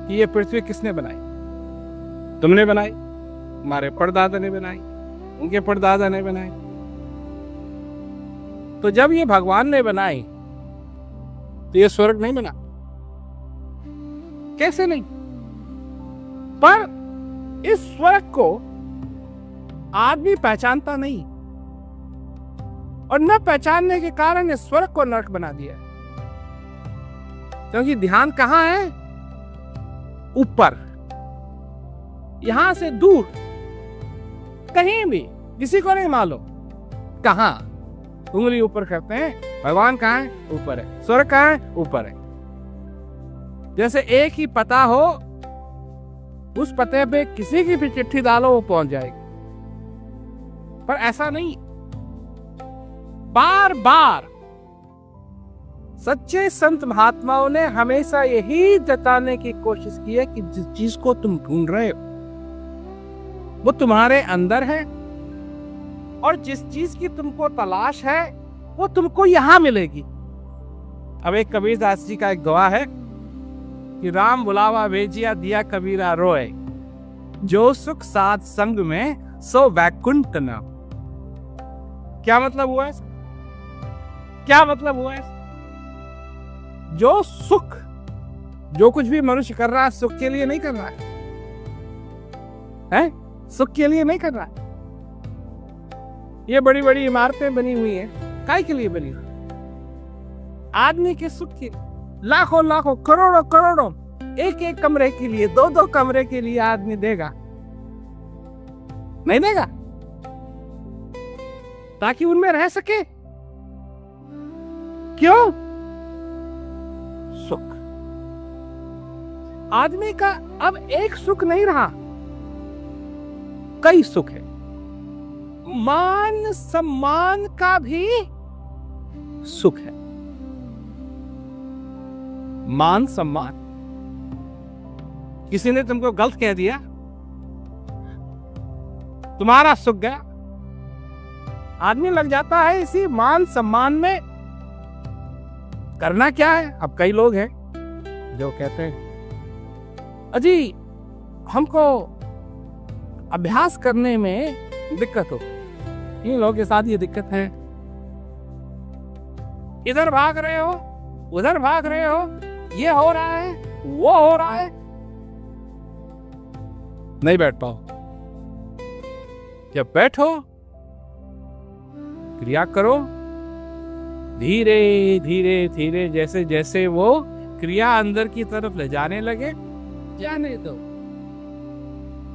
कि ये पृथ्वी किसने बनाई? तुमने बनाई, हमारे परदादा ने बनाई, उनके परदादा ने बनाई। तो जब ये भगवान ने बनाई तो ये स्वर्ग नहीं बना? कैसे नहीं? पर इस स्वर्ग को आदमी पहचानता नहीं, और न पहचानने के कारण इस स्वर्ग को नरक बना दिया। क्योंकि ध्यान कहां है? ऊपर, यहां से दूर, कहीं भी, किसी को नहीं मालूम कहां। उंगली ऊपर करते हैं, भगवान कहां है? ऊपर है। स्वर्ग कहां है? ऊपर है। जैसे एक ही पता हो, उस पते पे किसी की भी चिट्ठी डालो वो पहुंच जाएगी, पर ऐसा नहीं। बार बार सच्चे संत महात्माओं ने हमेशा यही जताने की कोशिश की है कि जिस चीज को तुम ढूंढ रहे हो वो तुम्हारे अंदर है, और जिस चीज की तुमको तलाश है वो तुमको यहां मिलेगी। अब एक कबीरदास जी का एक दुआ है कि राम बुलावा भेजिया दिया कबीरा रोए, जो सुख साध संग में सो वैकुंठ न। क्या मतलब हुआ है? क्या मतलब हुआ है? जो सुख, जो कुछ भी मनुष्य कर रहा है सुख के लिए नहीं कर रहा है? सुख के लिए नहीं कर रहा है। ये बड़ी बड़ी इमारतें बनी हुई हैं, काय के लिए बनी हुई? आदमी के सुख के। लाखों लाखों, करोड़ों करोड़ों, एक एक कमरे के लिए, दो दो कमरे के लिए आदमी देगा? नहीं देगा, ताकि उनमें रह सके। क्यों? सुख। आदमी का अब एक सुख नहीं रहा, कई सुख है। मान सम्मान का भी सुख है। मान सम्मान, किसी ने तुमको गलत कह दिया, तुम्हारा सुख गया। आदमी लग जाता है इसी मान सम्मान में। करना क्या है? अब कई लोग हैं जो कहते हैं अजी हमको अभ्यास करने में दिक्कत हो। इन लोगों के साथ ये दिक्कत है, इधर भाग रहे हो, उधर भाग रहे हो, ये हो रहा है, वो हो रहा है, नहीं बैठ पाओ। जब बैठो, क्रिया करो, धीरे धीरे धीरे, जैसे जैसे वो क्रिया अंदर की तरफ ले जाने लगे, जाने दो।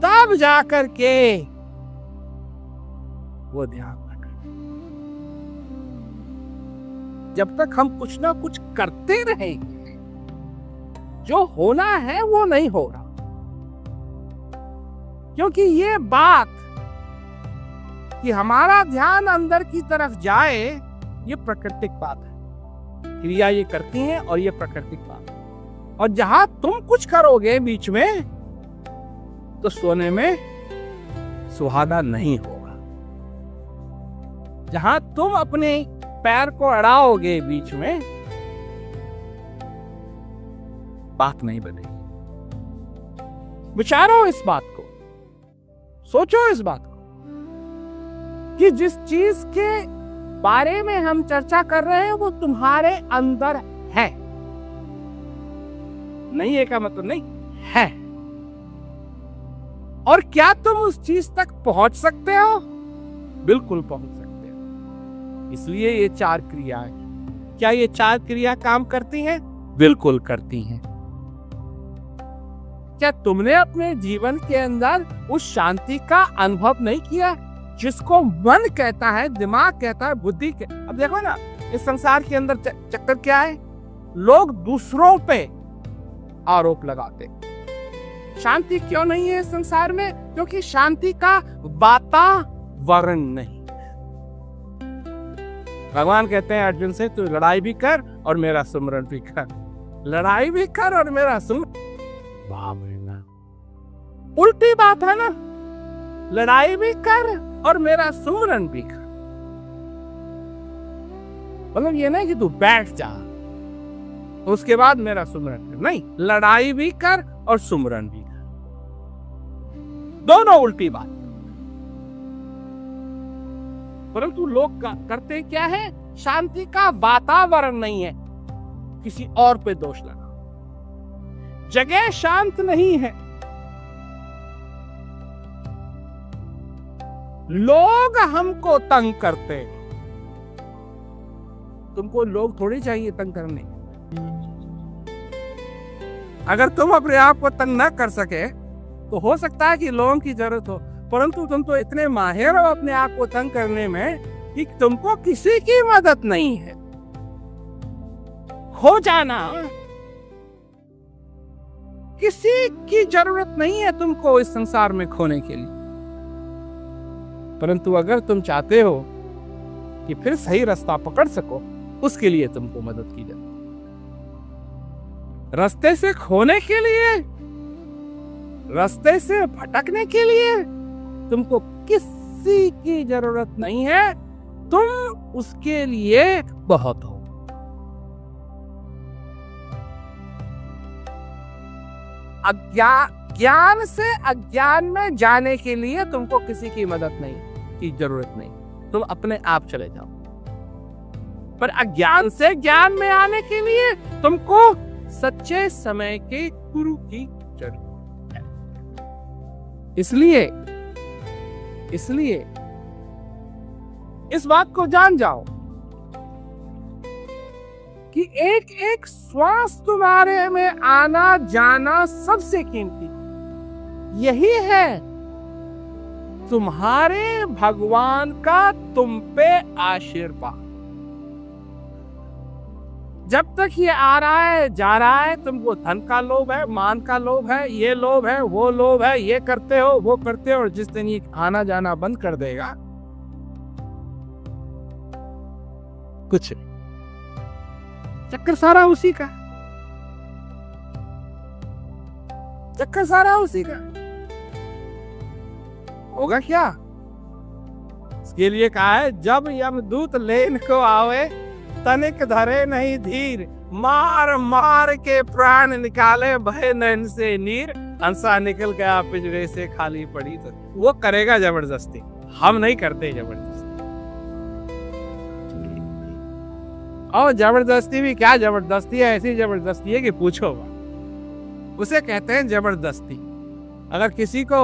तब जाकर के वो ध्यान रखना। जब तक हम कुछ ना कुछ करते रहेंगे, जो होना है वो नहीं हो रहा। क्योंकि ये बात कि हमारा ध्यान अंदर की तरफ जाए, ये प्राकृतिक बात है। क्रिया ये करती हैं और ये प्राकृतिक बात है। और जहां तुम कुछ करोगे बीच में, तो सोने में सुहाना नहीं होगा। जहां तुम अपने पैर को अड़ाओगे बीच में, बात नहीं बनेगी। विचारो इस बात को, सोचो इस बात को कि जिस चीज के बारे में हम चर्चा कर रहे हैं वो तुम्हारे अंदर है। नहीं है का मतलब नहीं है। और क्या तुम उस चीज तक पहुंच सकते हो? बिल्कुल पहुंच सकते हो। इसलिए ये चार क्रियाएं, क्या ये चार क्रिया काम करती हैं? बिल्कुल करती हैं। क्या तुमने अपने जीवन के अंदर उस शांति का अनुभव नहीं किया जिसको मन कहता है, दिमाग कहता है, बुद्धि अब देखो ना, इस संसार के अंदर चक्कर क्या है? लोग दूसरों पे आरोप लगाते। शांति क्यों नहीं है इस संसार में? क्योंकि शांति का वातावरण नहीं। भगवान कहते हैं अर्जुन से, तू लड़ाई भी कर और मेरा सुमरन भी कर। लड़ाई भी कर और मेरा सुमरन। उल्टी बात है ना। लड़ाई भी कर और मेरा सुमरन भी कर। मतलब ये नहीं कि तू बैठ जा उसके बाद मेरा सुमरन कर। नहीं, लड़ाई भी कर और सुमरन भी कर, दोनों उल्टी बात। परंतु लोग करते क्या है, शांति का वातावरण नहीं है, किसी और पे दोष लगा, जगह शांत नहीं है, लोग हमको तंग करते हैं। तुमको लोग थोड़ी चाहिए तंग करने। अगर तुम अपने आप को तंग ना कर सके तो हो सकता है कि लोगों की जरूरत हो, परंतु तुम तो इतने माहिर हो अपने आप को तंग करने में कि तुमको किसी की मदद नहीं है। खो जाना, किसी की जरूरत नहीं है तुमको इस संसार में खोने के लिए। परंतु अगर तुम चाहते हो कि फिर सही रास्ता पकड़ सको, उसके लिए तुमको मदद की जाए। रास्ते से खोने के लिए, रास्ते से भटकने के लिए तुमको किसी की जरूरत नहीं है, तुम उसके लिए बहुत हो। ज्ञान से अज्ञान में जाने के लिए तुमको किसी की मदद नहीं की जरूरत नहीं, तुम अपने आप चले जाओ। पर अज्ञान से ज्ञान में आने के लिए तुमको सच्चे समय के गुरु की जरूरत है। इसलिए इस बात को जान जाओ कि एक एक श्वास तुम्हारे में आना जाना सबसे कीमती यही है तुम्हारे भगवान का तुम पे आशीर्वाद। जब तक ये आ रहा है जा रहा है, तुमको धन का लोभ है, मान का लोभ है, ये लोभ है, वो लोभ है, ये करते हो वो करते हो, और जिस दिन ये आना जाना बंद कर देगा, कुछ चक्कर सारा उसी का, चक्कर सारा उसी का होगा। क्या इसके लिए कहा है, जब यमदूत लेन को आवे तनिक धरे नहीं धीर, मार मार के प्राण निकाले भय नैन से नीर, हंसा निकल गया पिंजरे से खाली पड़ी। तो वो करेगा जबरदस्ती, हम नहीं करते जबरदस्ती। और जबरदस्ती भी क्या जबरदस्ती है, ऐसी जबरदस्ती है कि पूछो, उसे कहते हैं जबरदस्ती। अगर किसी को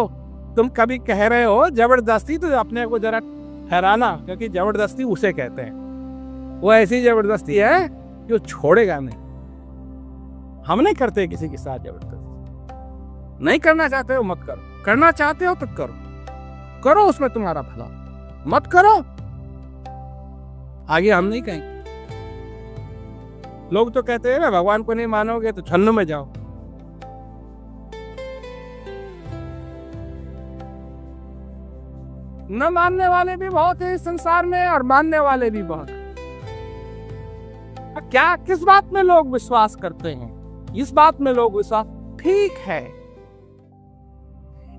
तुम कभी कह रहे हो जबरदस्ती, तो अपने को जरा ठहराना, क्योंकि जबरदस्ती उसे कहते हैं। वो ऐसी जबरदस्ती है कि वो छोड़ेगा नहीं। हम नहीं करते किसी के साथ जबरदस्ती। नहीं करना चाहते हो मत करो, करना चाहते हो तो करो, करो उसमें तुम्हारा भला, मत करो आगे हम नहीं कहेंगे। लोग तो कहते हैं ना, भगवान को नहीं मानोगे तो छन्नू में जाओ। न मानने वाले भी बहुत है इस संसार में, और मानने वाले भी बहुत। क्या किस बात में लोग विश्वास करते हैं? इस बात में लोग विश्वास, ठीक है,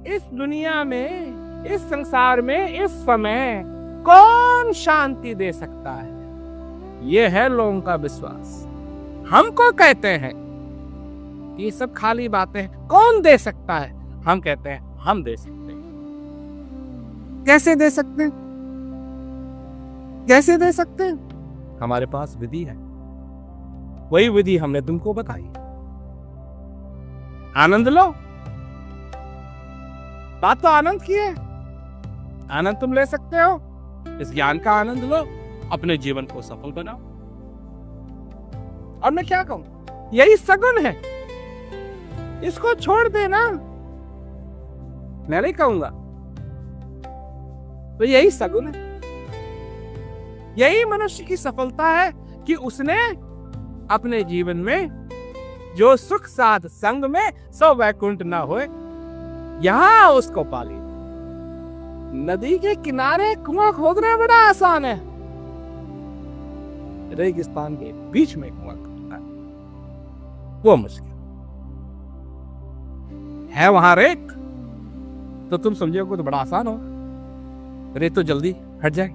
इस दुनिया में, इस संसार में, इस समय कौन शांति दे सकता है, ये है लोगों का विश्वास। हमको कहते हैं ये सब खाली बातें हैं, कौन दे सकता है? हम कहते हैं हम दे सकते हैं। कैसे दे सकते हैं? कैसे दे सकते हैं? हमारे पास विधि है, वही विधि हमने तुमको बताई। आनंद लो, बात तो आनंद की है, आनंद तुम ले सकते हो। इस ज्ञान का आनंद लो, अपने जीवन को सफल बनाओ। और मैं क्या कहूं, यही सगुन है, इसको छोड़ देना मैं नहीं कहूंगा, तो यही सगुन है, यही मनुष्य की सफलता है कि उसने अपने जीवन में जो सुख साध संग में सो वैकुंठ ना होए, यहां उसको पाली। नदी के किनारे कुआं खोदना बड़ा आसान है, रेगिस्तान के बीच में कुआं खोदना वो मुश्किल है। वहां रेत तो तुम समझोगे तो बड़ा आसान हो, रेत तो जल्दी हट जाए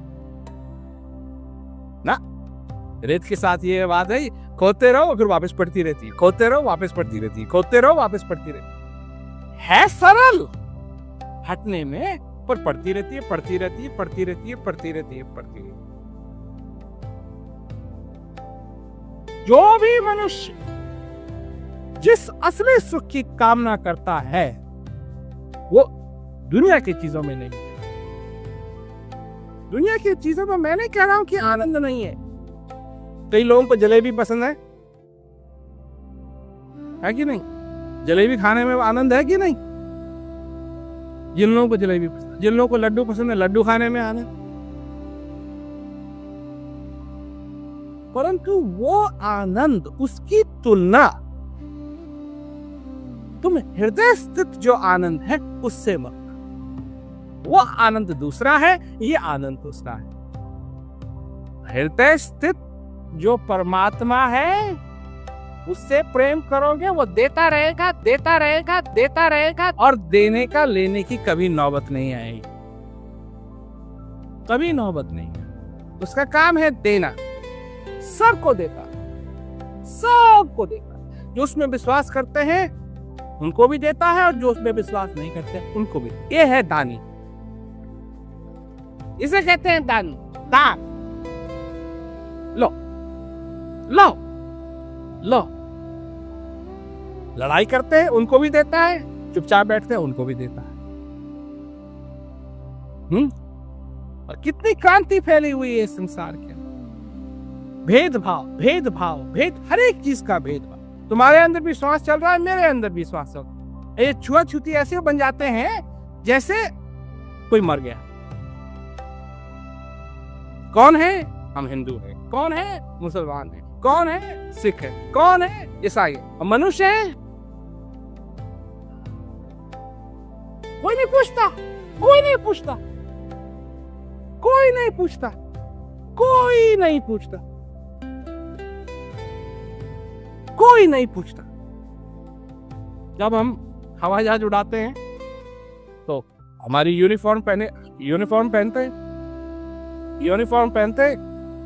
ना। रेत के साथ ये बात है, खोदते रहो फिर वापस पड़ती रहती है, खोदते रहो वापस पड़ती रहती है, खोदते रहो वापस पड़ती रहती है। है सरल हटने में, पर पढ़ती रहती है, पढ़ती रहती है, पढ़ती रहती है, पढ़ती रहती है, पढ़ती रहती है। जो भी मनुष्य जिस असली सुख की कामना करता है वो दुनिया की चीजों में नहीं है। दुनिया की चीजों में मैं नहीं कह रहा हूं कि आनंद नहीं है। कई लोगों को जलेबी पसंद है कि नहीं? जलेबी खाने में आनंद है कि नहीं? जिन लोगों को जलेबी पसंद, जिन लोगों को लड्डू पसंद है, लड्डू खाने में आनंद। परंतु वो आनंद, उसकी तुलना तुम हृदय स्थित जो आनंद है उससे मत। वो आनंद दूसरा है, ये आनंद दूसरा है। हृदय स्थित जो परमात्मा है उससे प्रेम करोगे, वो देता रहेगा, देता रहेगा, देता रहेगा, और देने का लेने की कभी नौबत नहीं आएगी, कभी नौबत नहीं है। उसका काम है देना, सबको देता, सबको देता। जो उसमें विश्वास करते हैं उनको भी देता है, और जो उसमें विश्वास नहीं करते उनको भी। ये है दानी, इसे कहते हैं दानी, दान। लो लो लो। लड़ाई करते हैं उनको भी देता है, चुपचाप बैठते हैं उनको भी देता है। और कितनी क्रांति फैली हुई है संसार के अंदर। भेदभाव, भेदभाव, भेद, हर एक चीज का भेदभाव। तुम्हारे अंदर भी श्वास चल रहा है, मेरे अंदर भी श्वास चल रहा है। ये छुआछूती ऐसे बन जाते हैं जैसे कोई मर गया। कौन है? हम हिंदू हैं। कौन है? मुसलमान है। कौन है? सिख है। कौन है? ईसाई है। और मनुष्य है, कोई नहीं पूछता, कोई नहीं पूछता, कोई नहीं पूछता, कोई नहीं पूछता, कोई नहीं पूछता। जब हम हवाई जहाज उड़ाते हैं तो हमारी यूनिफॉर्म पहनते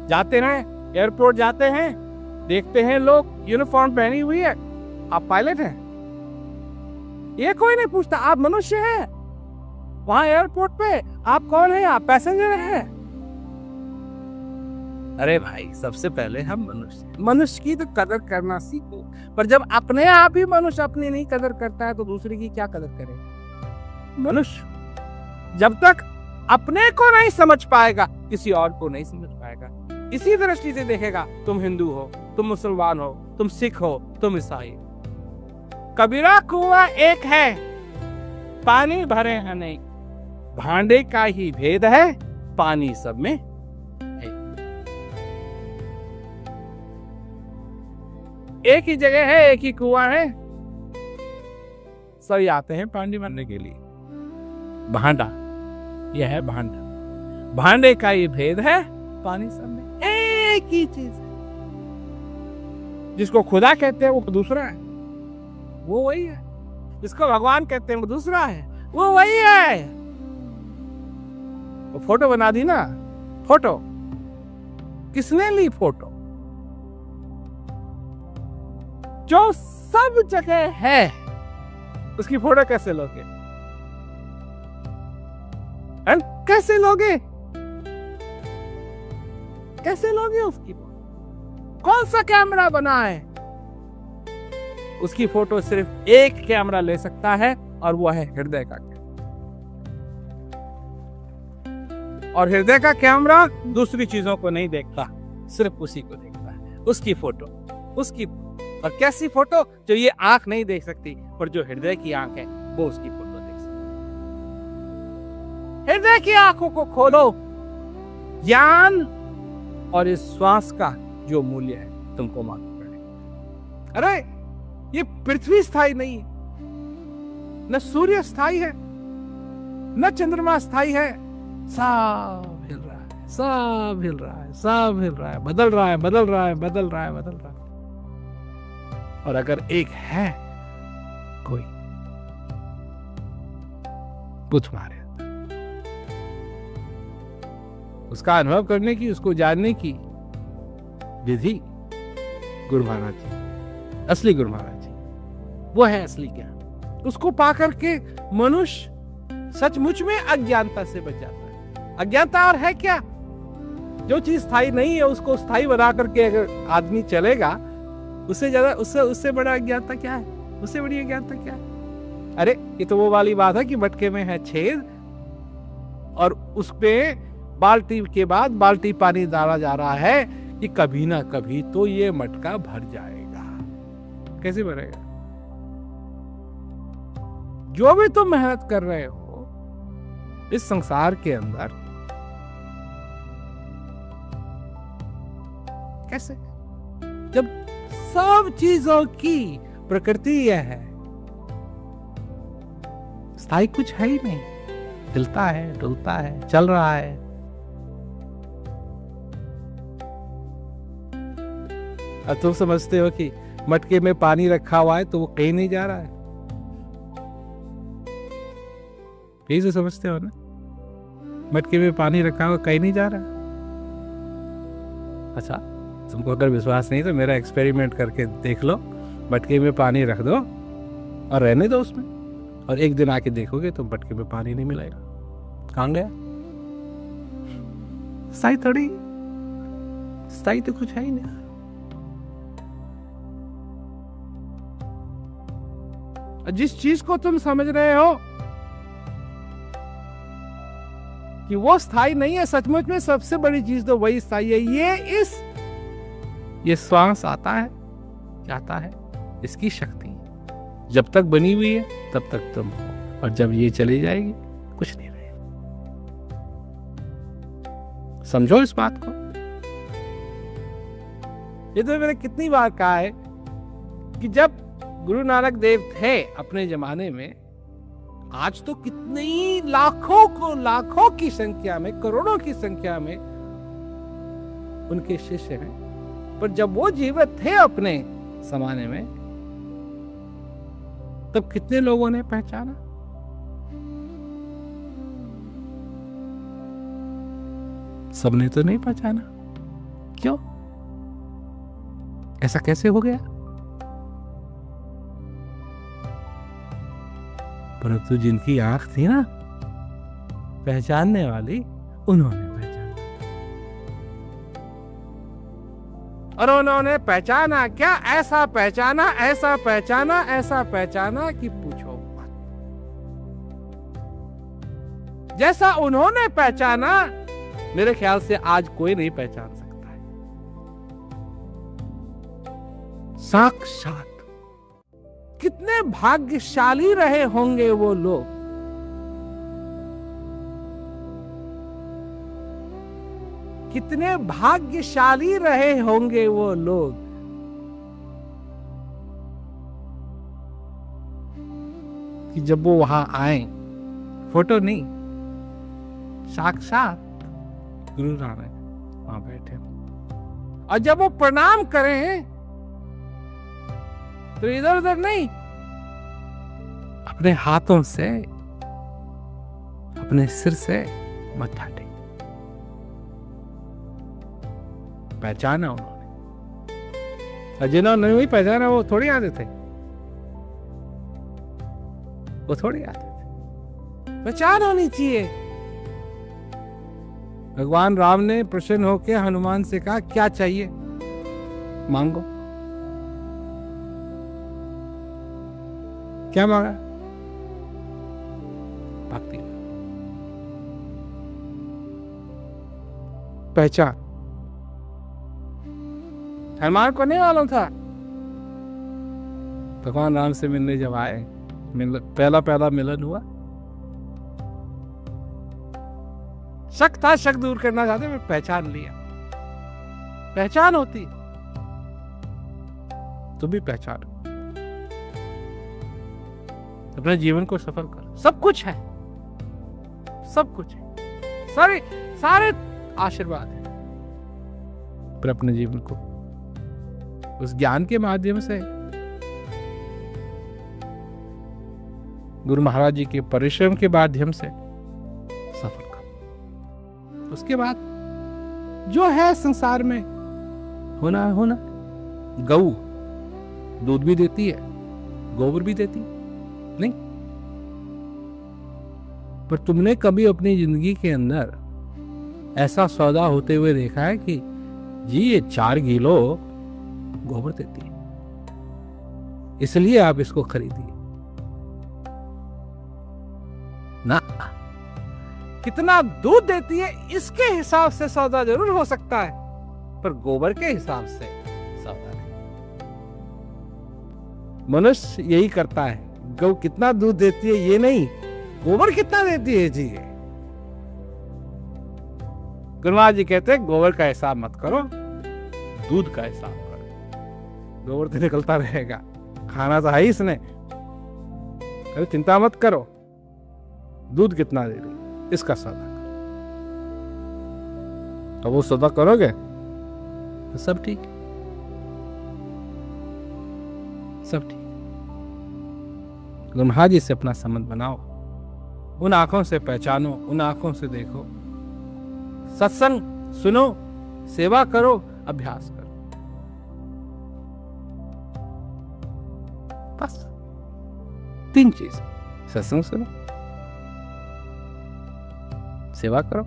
जाते हैं, एयरपोर्ट जाते हैं, देखते हैं लोग यूनिफॉर्म पहनी हुई है, आप पायलट हैं, ये कोई नहीं पूछता। आप मनुष्य हैं, वहां एयरपोर्ट पे आप कौन है? आप पैसेंजर हैं। अरे भाई, सबसे पहले हम मनुष्य की तो कदर करना सीखो। पर जब अपने आप ही मनुष्य अपनी नहीं कदर करता है तो दूसरे की क्या कदर करेगा? मनुष्य जब तक अपने को नहीं समझ पाएगा किसी और को नहीं समझ पाएगा। इसी दृष्टि से देखेगा, तुम हिंदू हो, तुम मुसलमान हो, तुम सिख हो, तुम ईसाई हो। कबीरा कुआं एक है, पानी भरे हैं नहीं, भांडे का ही भेद है, पानी सब में है। एक ही जगह है, एक ही कुआं है, सभी आते हैं पानी भरने के लिए। भांडा, यह है भांडा, भांडे का ही भेद है, पानी सब में एक ही चीज है। जिसको खुदा कहते हैं वो दूसरा है, वो वही है। जिसको भगवान कहते हैं वो दूसरा है, वो वही है। वो फोटो बना दी ना, फोटो किसने ली? फोटो जो सब जगह है, उसकी फोटो कैसे लोगे? कैसे लोगे? कैसे लोगे उसकी? कौन सा कैमरा बना है? उसकी फोटो सिर्फ एक कैमरा ले सकता है, और वो है हृदय का कैमरा। और हृदय का कैमरा दूसरी चीजों को नहीं देखता, सिर्फ उसी को देखता है। उसकी फोटो, उसकी, और कैसी फोटो? जो ये आंख नहीं देख सकती, पर जो हृदय की आंख है वो उसकी फोटो देख सकती। हृदय की आंखों को खोलो, ज्ञान और इस श्वास का जो मूल्य है तुमको मालूम पड़ेगा। अरे ये पृथ्वी स्थायी नहीं है, न सूर्य स्थायी है, न चंद्रमा स्थायी है। सब हिल रहा है, सब हिल रहा है, सब हिल रहा है, बदल रहा है, बदल रहा है, बदल रहा है, बदल रहा है। और अगर एक है कोई, वो तुम्हारे, उसका अनुभव करने की, उसको जानने की विधि गुरु महाराज जी, असली गुरु महाराज जी, वो है असली ज्ञान। उसको पाकर के मनुष्य सचमुच में अज्ञानता से बच जाता है। अज्ञानता और है क्या? जो चीज स्थायी नहीं है उसको स्थायी बना करके अगर आदमी चलेगा, उससे ज्यादा उससे बड़ा अज्ञानता क्या है? उससे बड़ी अज्ञानता क्या है? अरे ये तो वो वाली बात है कि मटके में है छेद और उस पे बाल्टी के बाद बाल्टी पानी डाला जा रहा है कि कभी ना कभी तो ये मटका भर जाएगा। कैसे भरेगा? जो भी तुम मेहनत कर रहे हो इस संसार के अंदर, कैसे? जब सब चीजों की प्रकृति यह है, स्थायी कुछ है ही नहीं, हिलता है, डुलता है, चल रहा है। अब तुम समझते हो कि मटके में पानी रखा हुआ है तो वो कहीं नहीं जा रहा है, यही से समझते हो ना? मटके में पानी रखा हुआ कहीं नहीं जा रहा है। अच्छा, तुमको अगर विश्वास नहीं तो मेरा एक्सपेरिमेंट करके देख लो। मटके में पानी रख दो और रहने दो उसमें, और एक दिन आके देखोगे तो मटके में पानी नहीं मिलेगा। कहां गया? स्थायी थोड़ी, स्थायी तो कुछ है ही नहीं। जिस चीज को तुम समझ रहे हो कि वो स्थायी नहीं है, सचमुच में सबसे बड़ी चीज तो वही स्थायी है। ये श्वास आता है, जाता है, इसकी शक्ति जब तक बनी हुई है तब तक तुम हो, और जब ये चली जाएगी कुछ नहीं रहेगा। समझो इस बात को। ये तो मैंने कितनी बार कहा है कि जब गुरु नानक देव थे अपने जमाने में, आज तो कितनी लाखों की संख्या में, करोड़ों की संख्या में उनके शिष्य हैं, पर जब वो जीवित थे अपने जमाने में तब कितने लोगों ने पहचाना? सबने तो नहीं पहचाना। क्यों? ऐसा कैसे हो गया? परंतु जिनकी आंख थी ना पहचानने वाली, उन्होंने पहचाना। और उन्होंने पहचाना क्या? ऐसा पहचाना, ऐसा पहचाना, ऐसा पहचाना कि पूछो मत। जैसा उन्होंने पहचाना मेरे ख्याल से आज कोई नहीं पहचान सकता है। साक्षात कितने भाग्यशाली रहे होंगे वो लोग, कितने भाग्यशाली रहे होंगे वो लोग कि जब वो वहां आए, फोटो नहीं, साक्षात गुरु नानक वहां बैठे, और जब वो प्रणाम करें तो इधर उधर नहीं, अपने हाथों से, अपने सिर से मत्था टेक। पहचाना उन्होंने, और जिन्होंने नहीं पहचाना वो थोड़ी आते थे, वो थोड़ी आते थे। पहचान होनी चाहिए। भगवान राम ने प्रसन्न होकर हनुमान से कहा, क्या चाहिए मांगो। क्या मांगा? भक्ति, पहचान। हनुमान को नहीं मालूम था। भगवान राम से मिलने जब आए, पहला मिलन हुआ, शक था, शक दूर करना चाहते, मैं पहचान लिया। पहचान होती, तो भी पहचान, अपने जीवन को सफल करो। सब कुछ है, सब कुछ है, सारे आशीर्वाद है, पर अपने जीवन को उस ज्ञान के माध्यम से, गुरु महाराज जी के परिश्रम के माध्यम से सफल करो। उसके बाद जो है संसार में होना है होना। गऊ दूध भी देती है, गोबर भी देती है, नहीं। पर तुमने कभी अपनी जिंदगी के अंदर ऐसा सौदा होते हुए देखा है कि जी ये 4 किलो गोबर देती है, इसलिए आप इसको खरीदिए ना। कितना दूध देती है इसके हिसाब से सौदा जरूर हो सकता है, पर गोबर के हिसाब से सौदा नहीं। मनुष्य यही करता है, गौ कितना दूध देती है ये नहीं, गोबर कितना देती है जी। गुरुनाथ जी कहते हैं गोबर का हिसाब मत करो, दूध का हिसाब करो। गोबर तो निकलता रहेगा, खाना तो है ही इसने, अरे चिंता मत करो, दूध कितना दे रही इसका सौदा करो। तो वो सौदा करोगे तो सब ठीक, सब ठीक। गुरुनाथ जी से अपना संबंध बनाओ, उन आंखों से पहचानो, उन आंखों से देखो, सत्संग सुनो, सेवा करो, अभ्यास करो, बस 3 चीज। सत्संग सुनो, सेवा करो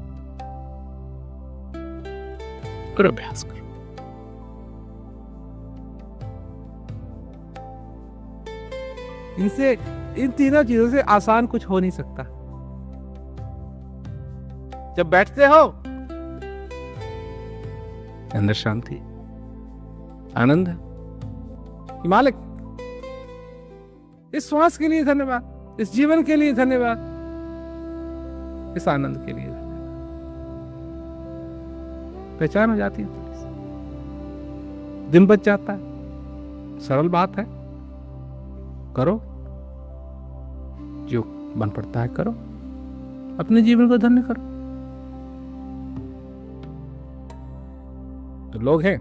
और अभ्यास करो। इनसे, इन तीनों चीजों से आसान कुछ हो नहीं सकता। जब बैठते हो अंदर शांति, आनंद है कि मालिक इस श्वास के लिए धन्यवाद, इस जीवन के लिए धन्यवाद, इस आनंद के लिए धन्यवाद। पहचान हो जाती है, दिन बच जाता है। सरल बात है, करो जो बन पड़ता है, करो, अपने जीवन को धन्य करो। तो लोग हैं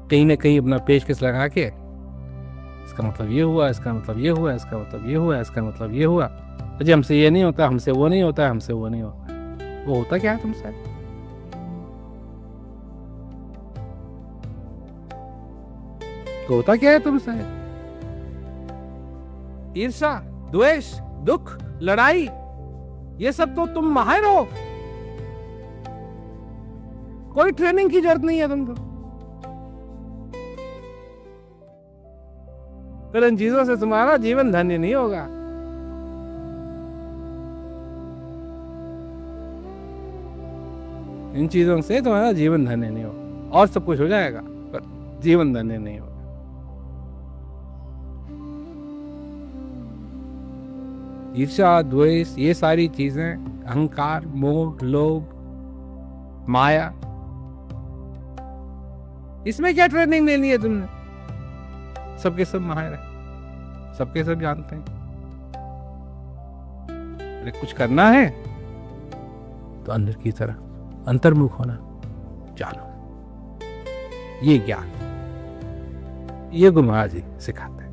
कहीं ना कहीं अपना पेचकस लगा के, इसका मतलब ये हुआ, इसका मतलब ये हुआ, इसका मतलब ये हुआ, इसका मतलब ये हुआ, अजय हमसे ये नहीं होता, हमसे वो नहीं होता, हमसे वो नहीं होता। वो होता क्या है तुमसे? तो होता क्या है तुमसे? ईर्ष्या, द्वेष, दुख, लड़ाई, ये सब तो तुम माहिर हो, कोई ट्रेनिंग की जरूरत नहीं है तुमको। पर इन चीजों से तुम्हारा जीवन धन्य नहीं होगा। इन चीजों से तुम्हारा जीवन धन्य नहीं होगा, और सब कुछ हो जाएगा पर जीवन धन्य नहीं होगा। ईर्ष्या, द्वेष, ये सारी चीजें, अहंकार, मोह, लोभ, माया, इसमें क्या ट्रेनिंग लेनी है तुमने? सबके सब माहिर है, सबके सब जानते हैं। अरे कुछ करना है तो अंदर की तरफ अंतर्मुख होना, जानो। ये ज्ञान, ये गुरु महाराज जी सिखाते हैं।